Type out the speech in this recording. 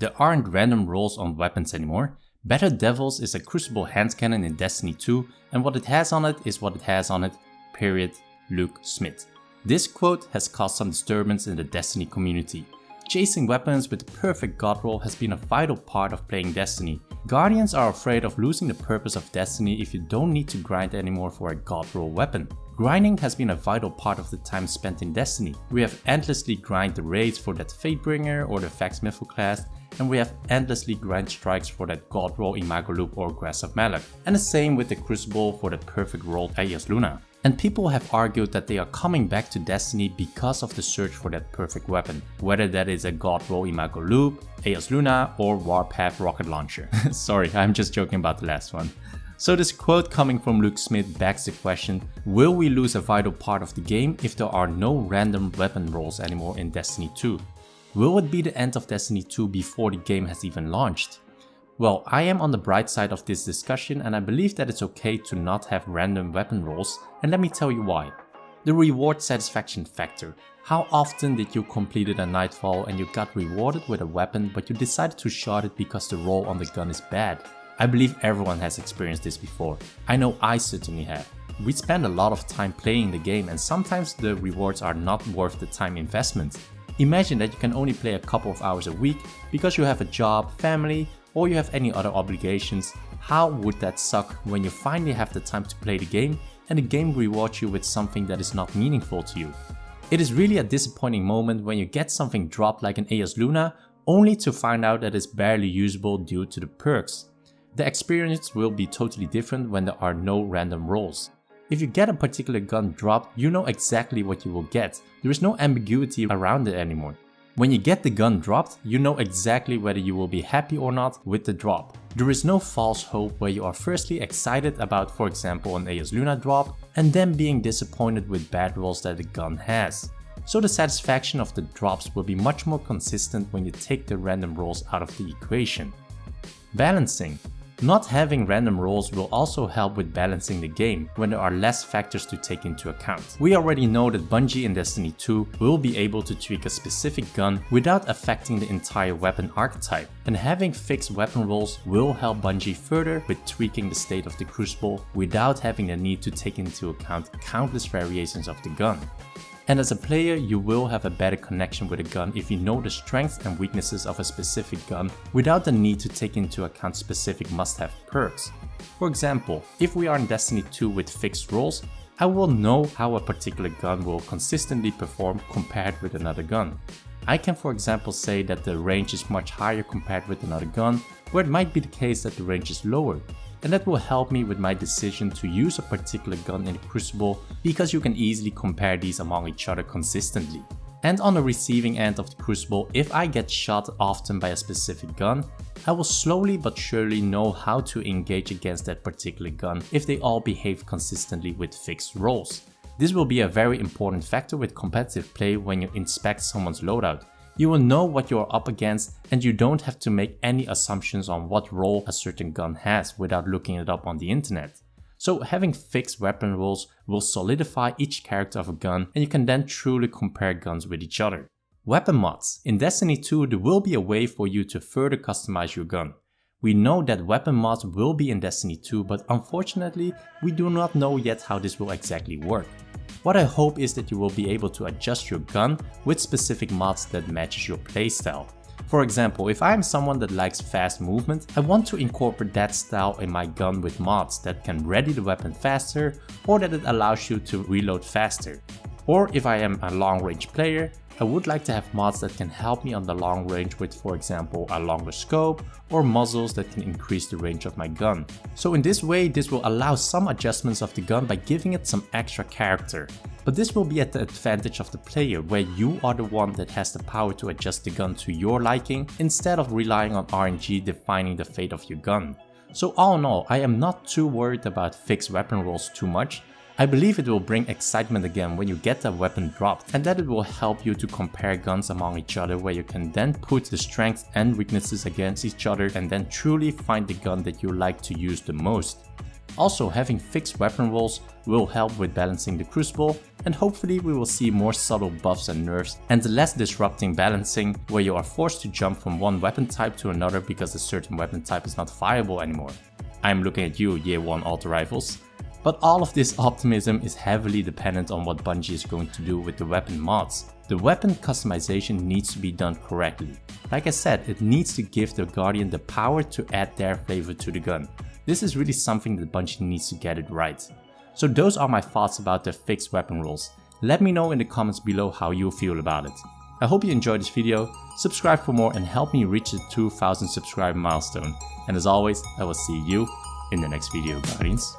There aren't random rolls on weapons anymore. Battle Devils is a Crucible handcannon in Destiny 2, and what it has on it is what it has on it, period. Luke Smith. This quote has caused some disturbance in the Destiny community. Chasing weapons with the perfect god roll has been a vital part of playing Destiny. Guardians are afraid of losing the purpose of Destiny if you don't need to grind anymore for a god roll weapon. Grinding has been a vital part of the time spent in Destiny. We have endlessly grind the raids for that Fatebringer or the Vex Mytho class, and we have endlessly grind strikes for that god roll Imago Loop or Grass of Malak. And the same with the Crucible for that perfect roll Aeos Luna. And people have argued that they are coming back to Destiny because of the search for that perfect weapon, whether that is a god roll Imago Loop, Aeos Luna or Warpath rocket launcher. Sorry, I'm just joking about the last one. So this quote coming from Luke Smith begs the question, will we lose a vital part of the game if there are no random weapon rolls anymore in Destiny 2? Will it be the end of Destiny 2 before the game has even launched? Well, I am on the bright side of this discussion and I believe that it's okay to not have random weapon rolls, and let me tell you why. The reward satisfaction factor. How often did you completed a Nightfall and you got rewarded with a weapon but you decided to shot it because the roll on the gun is bad? I believe everyone has experienced this before. I know I certainly have. We spend a lot of time playing the game and sometimes the rewards are not worth the time investment. Imagine that you can only play a couple of hours a week because you have a job, family, or you have any other obligations. How would that suck when you finally have the time to play the game and the game rewards you with something that is not meaningful to you? It is really a disappointing moment when you get something dropped like an Aeos Luna only to find out that it's barely usable due to the perks. The experience will be totally different when there are no random rolls. If you get a particular gun dropped, you know exactly what you will get. There is no ambiguity around it anymore. When you get the gun dropped, you know exactly whether you will be happy or not with the drop. There is no false hope where you are firstly excited about, for example, an Aeos Luna drop and then being disappointed with bad rolls that the gun has. So the satisfaction of the drops will be much more consistent when you take the random rolls out of the equation. Balancing. Not having random rolls will also help with balancing the game when there are less factors to take into account. We already know that Bungie in Destiny 2 will be able to tweak a specific gun without affecting the entire weapon archetype, and having fixed weapon rolls will help Bungie further with tweaking the state of the Crucible without having the need to take into account countless variations of the gun. And as a player, you will have a better connection with a gun if you know the strengths and weaknesses of a specific gun without the need to take into account specific must-have perks. For example, if we are in Destiny 2 with fixed rolls, I will know how a particular gun will consistently perform compared with another gun. I can for example say that the range is much higher compared with another gun, where it might be the case that the range is lower. And that will help me with my decision to use a particular gun in the Crucible because you can easily compare these among each other consistently. And on the receiving end of the Crucible, if I get shot often by a specific gun, I will slowly but surely know how to engage against that particular gun if they all behave consistently with fixed rolls. This will be a very important factor with competitive play when you inspect someone's loadout. You will know what you are up against and you don't have to make any assumptions on what role a certain gun has without looking it up on the internet. So having fixed weapon rolls will solidify each character of a gun and you can then truly compare guns with each other. Weapon mods. In Destiny 2 there will be a way for you to further customize your gun. We know that weapon mods will be in Destiny 2, but unfortunately we do not know yet how this will exactly work. What I hope is that you will be able to adjust your gun with specific mods that matches your playstyle. For example, if I am someone that likes fast movement, I want to incorporate that style in my gun with mods that can ready the weapon faster or that it allows you to reload faster. Or if I am a long range player, I would like to have mods that can help me on the long range with, for example, a longer scope or muzzles that can increase the range of my gun. So in this way, this will allow some adjustments of the gun by giving it some extra character. But this will be at the advantage of the player, where you are the one that has the power to adjust the gun to your liking instead of relying on RNG defining the fate of your gun. So all in all, I am not too worried about fixed weapon rolls too much. I believe it will bring excitement again when you get a weapon dropped, and that it will help you to compare guns among each other, where you can then put the strengths and weaknesses against each other and then truly find the gun that you like to use the most. Also, having fixed weapon rolls will help with balancing the Crucible and hopefully we will see more subtle buffs and nerfs and less disrupting balancing where you are forced to jump from one weapon type to another because a certain weapon type is not viable anymore. I'm looking at you, Year 1 auto rifles. But all of this optimism is heavily dependent on what Bungie is going to do with the weapon mods. The weapon customization needs to be done correctly. Like I said, it needs to give the Guardian the power to add their flavor to the gun. This is really something that Bungie needs to get it right. So those are my thoughts about the fixed weapon rules. Let me know in the comments below how you feel about it. I hope you enjoyed this video, subscribe for more and help me reach the 2000 subscriber milestone. And as always, I will see you in the next video, Guardians.